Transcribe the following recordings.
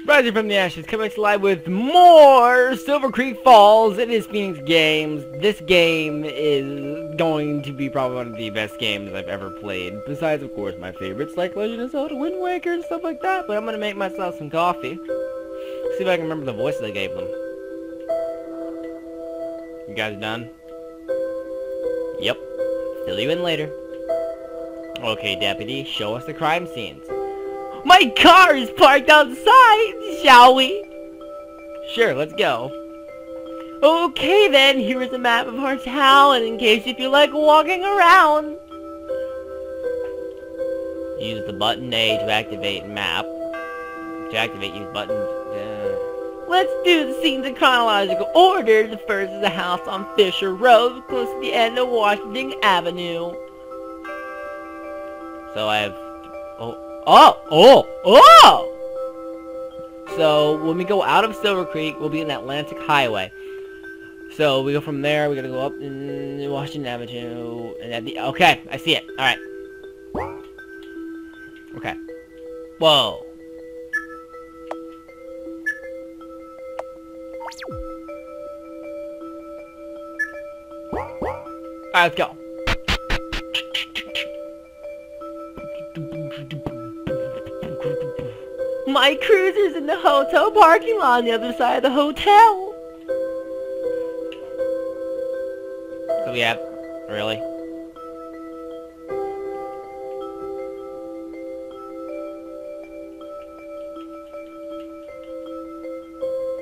Rising from the ashes, coming to live with more Silver Creek Falls. It is Phoenix Games. This game is going to be probably one of the best games I've ever played. Besides, of course, my favorites like Legend of Zelda, Wind Waker, and stuff like that. But I'm gonna make myself some coffee. See if I can remember the voices I gave them. You guys done? Yep. Fill you in later. Okay, deputy, show us the crime scenes. My car is parked outside, shall we? Sure, let's go. Okay then, here is a map of our town in case you feel like walking around. Use the button A to activate map. To activate, use button... Let's do the scenes in chronological order. The first is a house on Fisher Road, close to the end of Washington Avenue. So I have... So, when we go out of Silver Creek, we'll be in Atlantic Highway. So, we go from there, we gotta go up in Washington Avenue, and at the... Okay, I see it. Alright. Okay. Whoa. Alright, let's go. My cruiser's in the hotel parking lot on the other side of the hotel. So we have... Really?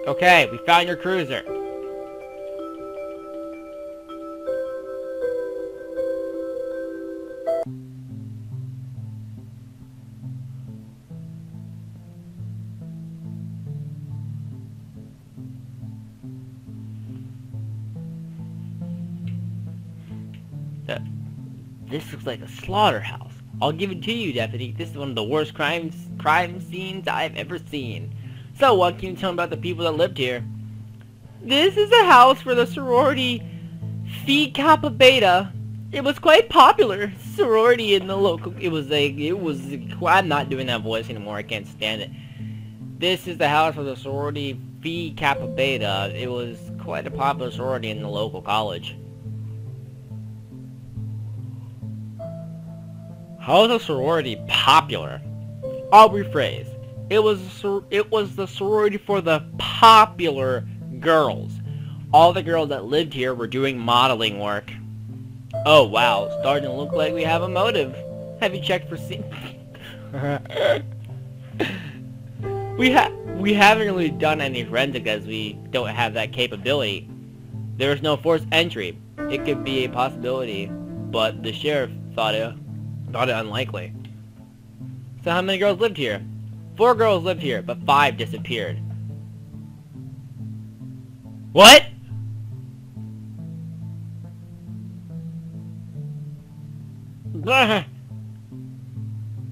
Okay, we found your cruiser. This looks like a slaughterhouse. I'll give it to you, deputy. This is one of the worst crime scenes I've ever seen. So, what can you tell me about the people that lived here? This is a house for the sorority Phi Kappa Beta. It was quite popular sorority in the local. I'm not doing that voice anymore. I can't stand it. This is the house for the sorority Phi Kappa Beta. It was quite a popular sorority in the local college. How is a sorority popular? I'll rephrase. It was the sorority for the popular girls. All the girls that lived here were doing modeling work. Oh wow, starting to look like we have a motive. Have you checked for we haven't really done any forensic as we don't have that capability. There is no forced entry. It could be a possibility, but the sheriff thought it unlikely. So how many girls lived here? 4 girls lived here, but 5 disappeared. What?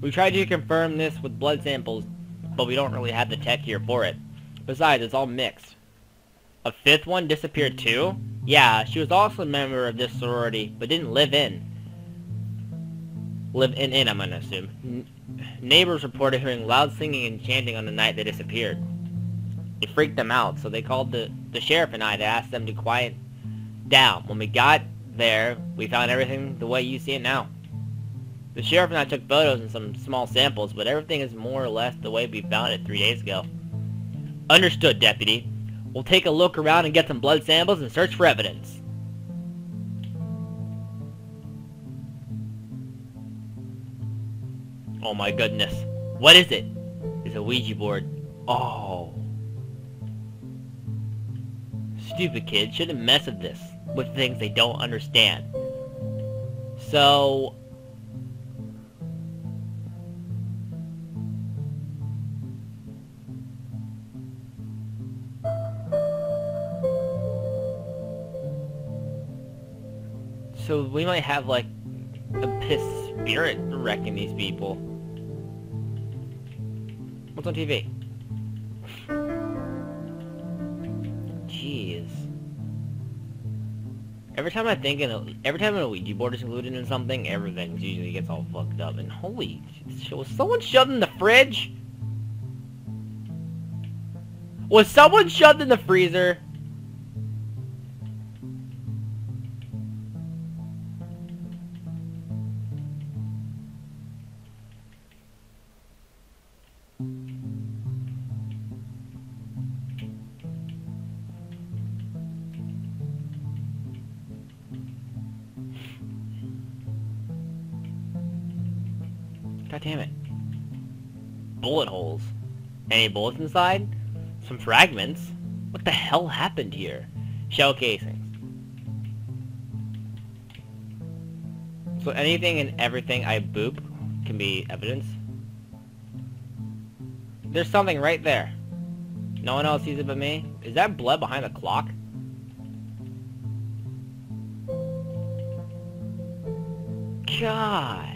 We tried to confirm this with blood samples, but we don't really have the tech here for it. Besides, it's all mixed. A 5th one disappeared too? Yeah, she was also a member of this sorority, but didn't live in. I'm gonna assume. Neighbors reported hearing loud singing and chanting on the night they disappeared. It freaked them out, so they called the sheriff and I to ask them to quiet down. When we got there, we found everything the way you see it now. The sheriff and I took photos and some small samples, but everything is more or less the way we found it 3 days ago. Understood, deputy. We'll take a look around and get some blood samples and search for evidence. Oh my goodness. What is it? It's a Ouija board. Oh. Stupid kids shouldn't mess with this. With things they don't understand. So... So we might have like a pissed spirit wrecking these people. What's on TV? Jeez. Every time a Ouija board is included in something, everything usually gets all fucked up. And holy shit, was someone shoved in the fridge? Was someone shoved in the freezer? God damn it. Bullet holes. Any bullets inside? Some fragments? What the hell happened here? Shell casings. So anything and everything I boop can be evidence. There's something right there. No one else sees it but me. Is that blood behind the clock? God.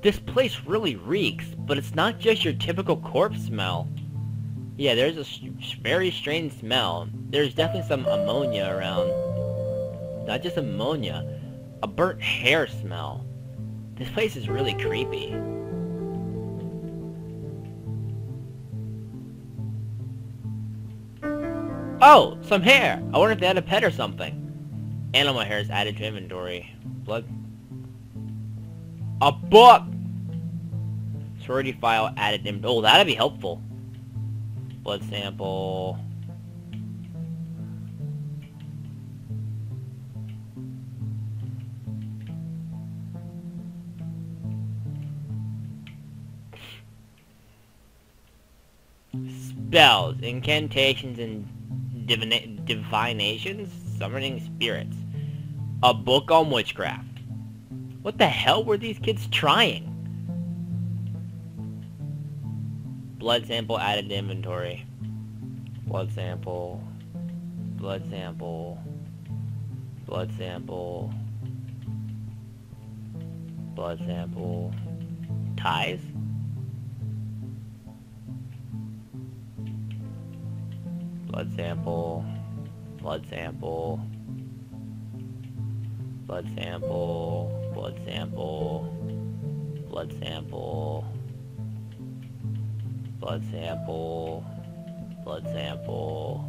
This place really reeks, but it's not just your typical corpse smell. Yeah, there's a very strange smell. There's definitely some ammonia around. Not just ammonia, a burnt hair smell. This place is really creepy. Oh, some hair! I wonder if they had a pet or something. Animal hair is added to inventory. Blood. A book! Sorority file added in. Oh, that'd be helpful. Blood sample. Spells, incantations, and divinations, summoning spirits. A book on witchcraft. What the hell were these kids trying? Blood sample added to inventory. Blood sample. Blood sample. Blood sample. Blood sample. Ties? Blood sample. Blood sample. Blood sample. Blood sample. Blood sample. Blood sample. Blood sample.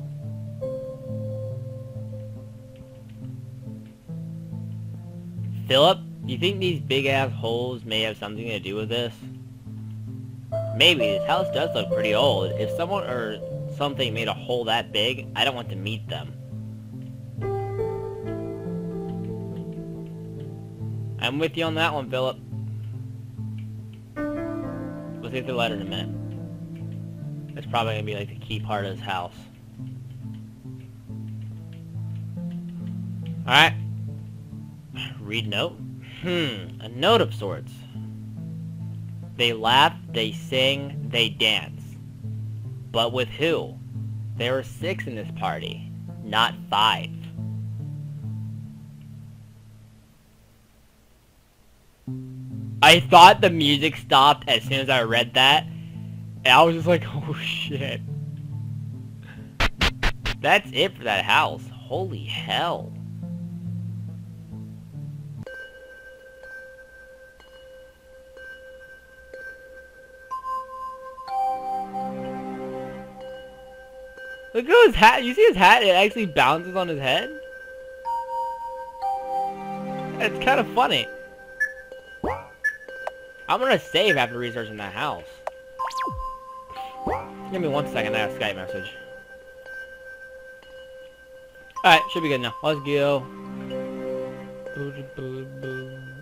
Philip, do you think these big ass holes may have something to do with this? Maybe. This house does look pretty old. If someone or something made a hole that big, I don't want to meet them. I'm with you on that one, Philip. We'll see the letter in a minute. It's probably gonna be like the key part of this house. Alright. Read note. A note of sorts. They laugh, they sing, they dance. But with who? There were 6 in this party, not 5. I thought the music stopped as soon as I read that, and I was just like, oh shit. That's it for that house. Holy hell. Look at his hat. You see his hat? It actually bounces on his head. It's kind of funny. I'm gonna save after researching that house. Give me 1 second, I have a Skype message. Alright, should be good now. Let's go.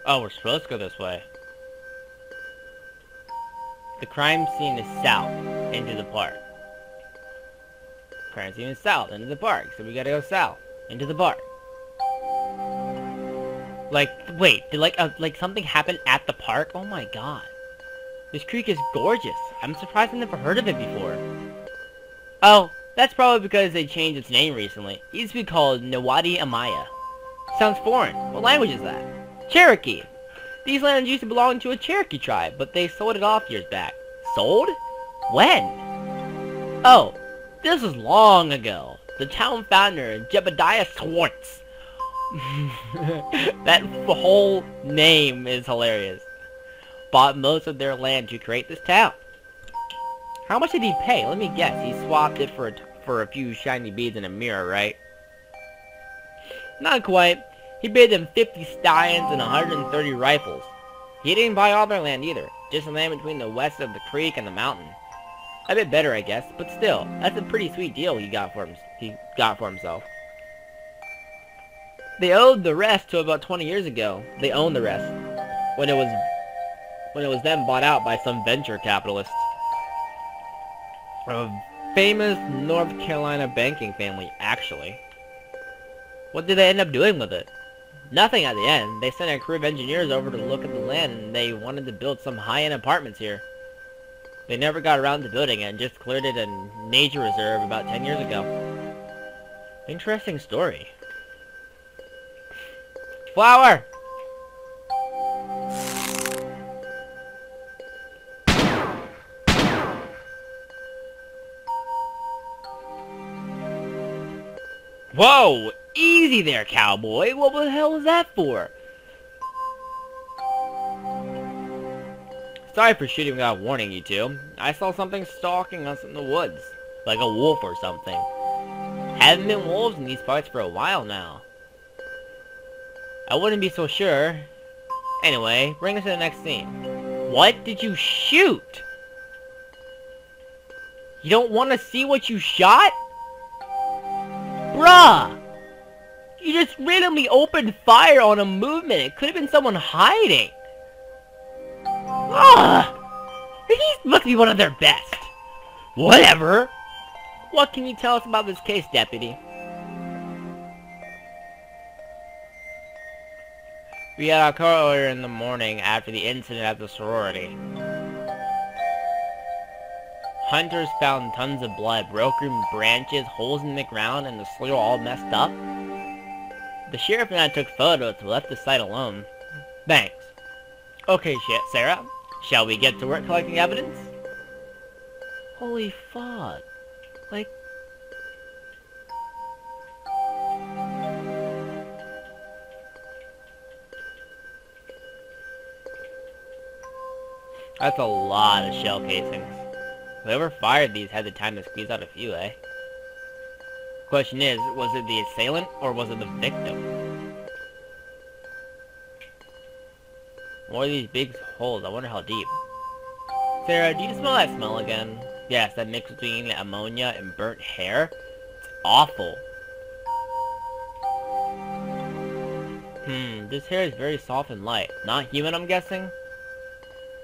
Oh, we're supposed to go this way. The crime scene is south, into the park. Crime scene is south, into the park. So we gotta go south, into the park. Like, wait, did like something happen at the park? Oh my god. This creek is gorgeous. I'm surprised I've never heard of it before. Oh, that's probably because they changed its name recently. It used to be called ŒBEÇ. Sounds foreign. What language is that? Cherokee. These lands used to belong to a Cherokee tribe, but they sold it off years back. sold? When? Oh, this was long ago. The town founder, Jebediah Swartz. That whole name is hilarious. Bought most of their land to create this town. How much did he pay? Let me guess. He swapped it for a few shiny beads in a mirror, right? Not quite. He paid them 50 stallions and 130 rifles. He didn't buy all their land either. Just the land between the west of the creek and the mountain. A bit better, I guess, but still, that's a pretty sweet deal he got for himself. They owed the rest to about 20 years ago. They owned the rest when it was then bought out by some venture capitalists. A famous North Carolina banking family, actually. What did they end up doing with it? Nothing at the end. They sent a crew of engineers over to look at the land, and they wanted to build some high-end apartments here. They never got around to building it and just cleared it a nature reserve about 10 years ago. Interesting story. Flower! Whoa! Easy there, cowboy! What the hell was that for? Sorry for shooting without warning, you two. I saw something stalking us in the woods. Like a wolf or something. Haven't been wolves in these parts for a while now. I wouldn't be so sure. Anyway, bring us to the next scene. What did you shoot? You don't want to see what you shot? Bruh! You just randomly opened fire on a movement. It could have been someone hiding. Ah! He must be one of their best. Whatever. What can you tell us about this case, Deputy? We got our call earlier in the morning after the incident at the sorority. Hunters found tons of blood, broken branches, holes in the ground, and the soil all messed up. The sheriff and I took photos, but left the site alone. Thanks. Okay, Sarah. Shall we get to work collecting evidence? Holy fuck. Like... That's a lot of shell casings. Whoever fired these had the time to squeeze out a few, eh? Question is, was it the assailant, or was it the victim? What are these big holes? I wonder how deep. Sarah, do you smell that smell again? Yes, that mix between ammonia and burnt hair? It's awful. This hair is very soft and light. Not human, I'm guessing?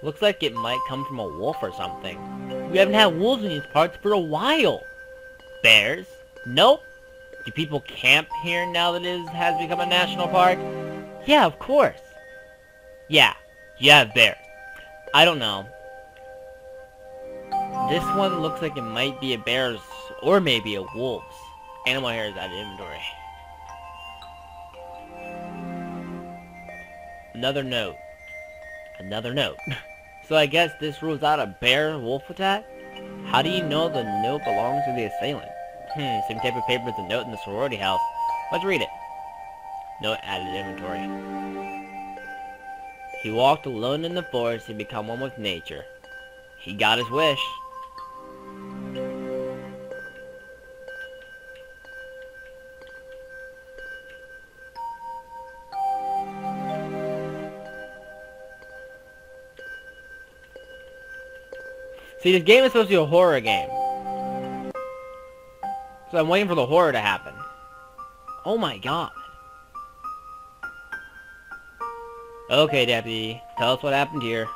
Looks like it might come from a wolf or something. We haven't had wolves in these parts for a while. Bears? Nope. Do people camp here now that it has become a national park? Yeah, of course. Yeah, you have bears. I don't know. This one looks like it might be a bear's, or maybe a wolf's. Animal hair is out of inventory. Another note. Another note. So I guess this rules out a bear-wolf attack? How do you know the note belongs to the assailant? Same type of paper as the note in the sorority house. Let's read it. Note added inventory. He walked alone in the forest to become one with nature. He got his wish. See, this game is supposed to be a horror game. So I'm waiting for the horror to happen. Oh my god. Okay, Deputy. Tell us what happened here.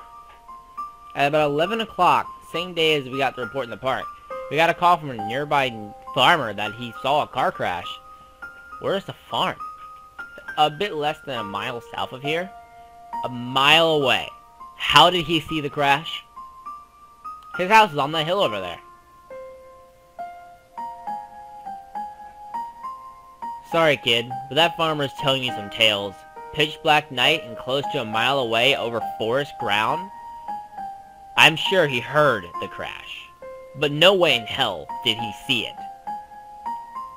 At about 11 o'clock, same day as we got the report in the park, we got a call from a nearby farmer that he saw a car crash. Where's the farm? A bit less than a mile south of here. A mile away. How did he see the crash? His house is on that hill over there. Sorry, kid, but that farmer's telling you some tales. Pitch black night and close to a mile away over forest ground? I'm sure he heard the crash, but no way in hell did he see it.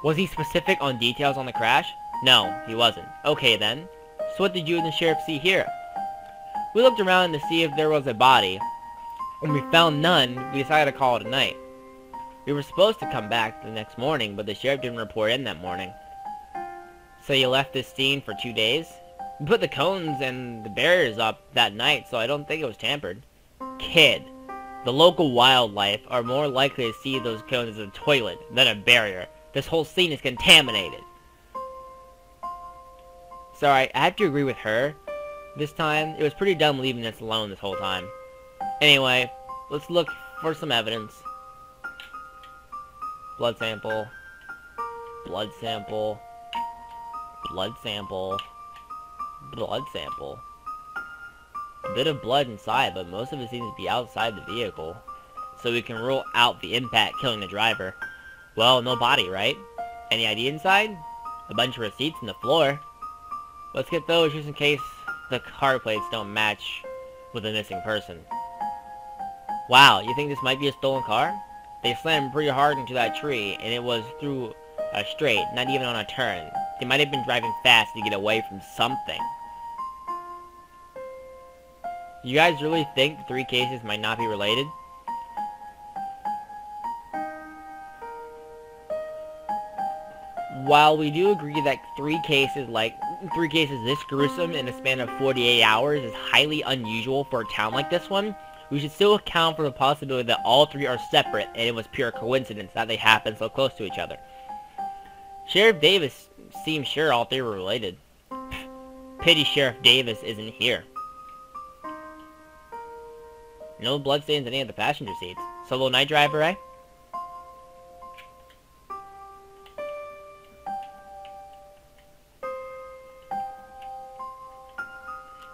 Was he specific on details on the crash? No, he wasn't. Okay then, so what did you and the sheriff see here? We looked around to see if there was a body. When we found none, we decided to call it a night. We were supposed to come back the next morning, but the sheriff didn't report in that morning. So you left this scene for 2 days? We put the cones and the barriers up that night, so I don't think it was tampered. Kid, the local wildlife are more likely to see those cones as a toilet than a barrier. This whole scene is contaminated. Sorry, I have to agree with her. This time, it was pretty dumb leaving us alone this whole time. Anyway, let's look for some evidence. Blood sample. Blood sample. Blood sample. Blood sample. A bit of blood inside, but most of it seems to be outside the vehicle. So we can rule out the impact killing the driver. Well, no body, right? Any ID inside? A bunch of receipts on the floor. Let's get those just in case the car plates don't match with a missing person. Wow, you think this might be a stolen car? They slammed pretty hard into that tree, and it was through a straight, not even on a turn. They might have been driving fast to get away from something. You guys really think the 3 cases might not be related? While we do agree that 3 cases this gruesome in a span of 48 hours is highly unusual for a town like this one, we should still account for the possibility that all 3 are separate and it was pure coincidence that they happened so close to each other. Sheriff Davis seems sure all 3 were related. Pity Sheriff Davis isn't here. No bloodstains on any of the passenger seats. Solo night driver, eh?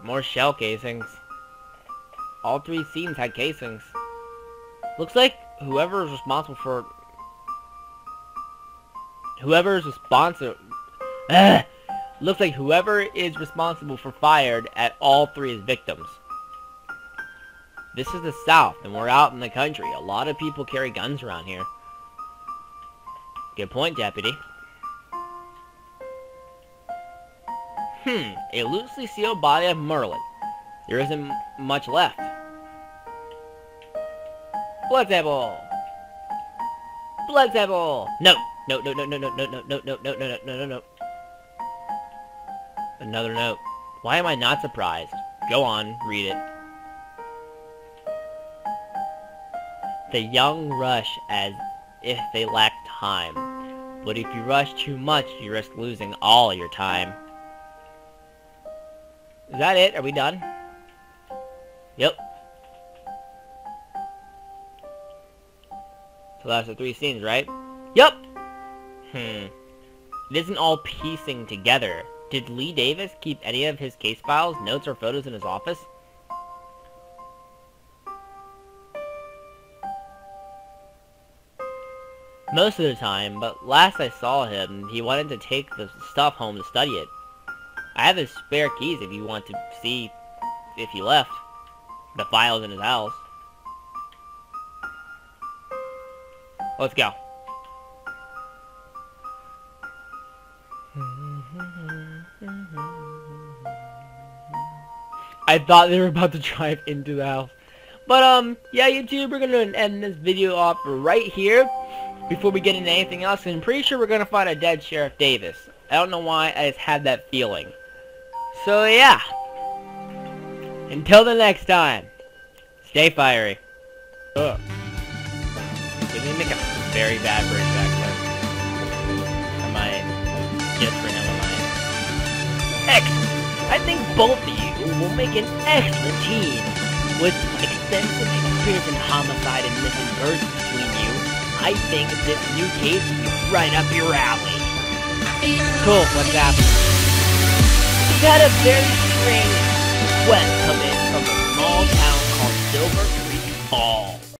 More shell casings. All 3 scenes had casings. Looks like whoever is responsible for fired at all 3 is victims. This is the South, and we're out in the country. A lot of people carry guns around here. Good point, Deputy. A loosely sealed body of Merlin. There isn't much left. Blood sample! Blood sample! No! No, no, no, no, no, no, no, no, no, no, no, no, no, no. Another note. Why am I not surprised? Go on, read it. The young rush as if they lack time. But if you rush too much, you risk losing all your time. Is that it? Are we done? Yep. So that's the 3 scenes, right? Yep! It isn't all piecing together. Did Lee Davis keep any of his case files, notes, or photos in his office? Most of the time, but last I saw him, he wanted to take the stuff home to study it. I have his spare keys if you want to see if he left the files in his house. Let's go. I thought they were about to drive into the house. But, yeah, YouTube, we're gonna end this video off right here before we get into anything else. And I'm pretty sure we're gonna find a dead Sheriff Davis. I don't know why, I just had that feeling. So, yeah. Until the next time, stay fiery. Ugh. Did he make a very bad bridge back there? I might just for him, I might. Excellent! I think both of you will make an excellent team. With extensive experience in homicide and missing persons between you, I think this new case is right up your alley. Cool, what's happening? We've had a very strange request come in from a small town called Silver Creek Falls.